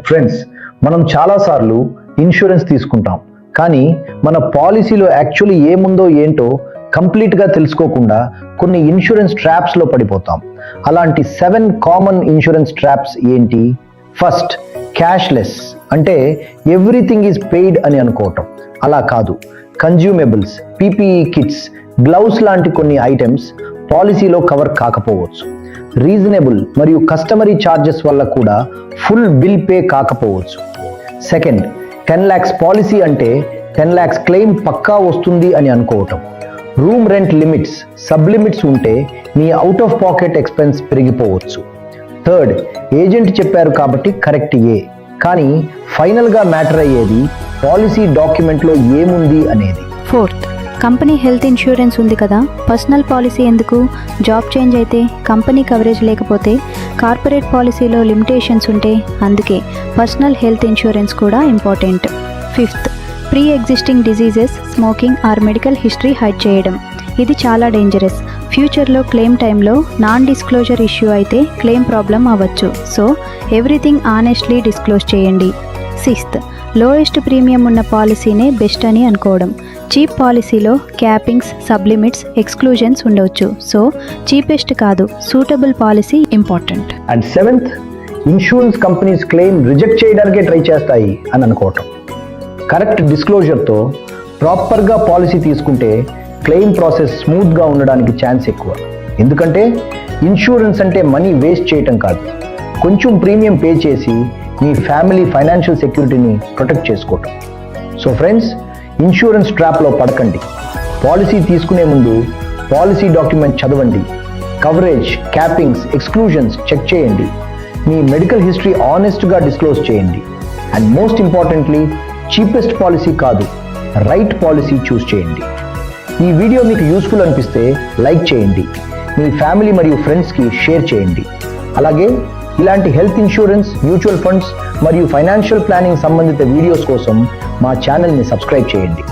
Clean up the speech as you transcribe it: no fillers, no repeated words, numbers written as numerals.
Friends, మనం చాలాసార్లు insurance తీసుకుంటాం, కానీ మన పాలసీలో యాక్చువల్లీ ఏముందో ఏంటో కంప్లీట్గా తెలుసుకోకుండా కొన్ని ఇన్సూరెన్స్ ట్రాప్స్లో పడిపోతాం. అలాంటి 7 కామన్ ఇన్సూరెన్స్ ట్రాప్స్ ఏంటి? ఫస్ట్, క్యాష్లెస్, అంటే ఎవ్రీథింగ్ ఈజ్ పెయిడ్ అని అనుకోవటం. అలా కాదు. కన్జ్యూమబుల్స్, పీపీఈ కిట్స్, గ్లౌస్ లాంటి కొన్ని ఐటమ్స్ పాలసీలో కవర్ కాకపోవచ్చు. రీజనబుల్ మరియు కస్టమరీ ఛార్జెస్ వల్ల కూడా ఫుల్ బిల్ పే కాకపోవచ్చు. సెకండ్, 10 lakhs పాలసీ అంటే 10 lakhs క్లెయిమ్ పక్కా వస్తుంది అని అనుకోవటం. Room rent limits, sub limits ఉంటే మీ అవుట్ ఆఫ్ పాకెట్ ఎక్స్పెన్స్ పెరిగిపోవచ్చు. థర్డ్, ఏజెంట్ చెప్పారు కాబట్టి కరెక్ట్ కానీ ఫైనల్గా మ్యాటర్ అయ్యేది పాలసీ డాక్యుమెంట్లో ఏముంది అనేది. ఫోర్త్, కంపెనీ హెల్త్ ఇన్సూరెన్స్ ఉంది కదా, పర్సనల్ పాలసీ ఎందుకు? జాబ్ చేంజ్ అయితే, కంపెనీ కవరేజ్ లేకపోతే, కార్పొరేట్ పాలసీలో లిమిటేషన్స్ ఉంటే, అందుకే పర్సనల్ హెల్త్ ఇన్సూరెన్స్ కూడా important. Fifth, pre existing diseases, smoking are medical history hide చేయడం. ఇది చాలా డేంజరస్. ఫ్యూచర్లో క్లెయిమ్ టైంలో నాన్ డిస్క్లోజర్ ఇష్యూ అయితే క్లెయిమ్ ప్రాబ్లం అవ్వచ్చు. సో ఎవ్రీథింగ్ ఆనెస్ట్లీ డిస్క్లోజ్ చేయండి. సిక్స్త్, లోయెస్ట్ ప్రీమియం ఉన్న పాలసీనే బెస్ట్ అని అనుకోవడం. చీప్ పాలసీలో క్యాపింగ్స్, సబ్లిమిట్స్, ఎక్స్క్లూజన్స్ ఉండవచ్చు. సో చీపెస్ట్ కాదు, suitable policy important. And seventh, insurance companies claim reject చేయడానికే ట్రై చేస్తాయి అని అనుకోవటం. కరెక్ట్ డిస్క్లోజర్తో ప్రాపర్గా పాలసీ తీసుకుంటే క్లెయిమ్ ప్రాసెస్ స్మూత్గా ఉండడానికి ఛాన్స్ ఎక్కువ. ఎందుకంటే ఇన్సూరెన్స్ అంటే మనీ వేస్ట్ చేయటం కాదు, కొంచెం ప్రీమియం పే చేసి మీ ఫ్యామిలీ ఫైనాన్షియల్ సెక్యూరిటీని ప్రొటెక్ట్ చేసుకోవటం. సో ఫ్రెండ్స్, ఇన్సూరెన్స్ ట్రాప్లో పడకండి. పాలసీ తీసుకునే ముందు పాలసీ డాక్యుమెంట్ చదవండి. కవరేజ్, క్యాపింగ్స్, ఎక్స్క్లూజన్స్ చెక్ చేయండి. మీ మెడికల్ హిస్టరీ ఆనెస్ట్గా డిస్క్లోజ్ చేయండి. And most importantly, cheapest policy కాదు, రైట్ పాలసీ చూస్ చేయండి. ఈ వీడియో మీకు యూస్ఫుల్ అనిపిస్తే లైక్ చేయండి, మీ ఫ్యామిలీ మరియు ఫ్రెండ్స్కి షేర్ చేయండి. అలాగే ఇలాంటి హెల్త్ ఇన్సూరెన్స్, మ్యూచువల్ ఫండ్స్ మరియు ఫైనాన్షియల్ ప్లానింగ్ సంబంధిత వీడియోస్ కోసం మా ఛానల్ని సబ్స్క్రైబ్ చేయండి.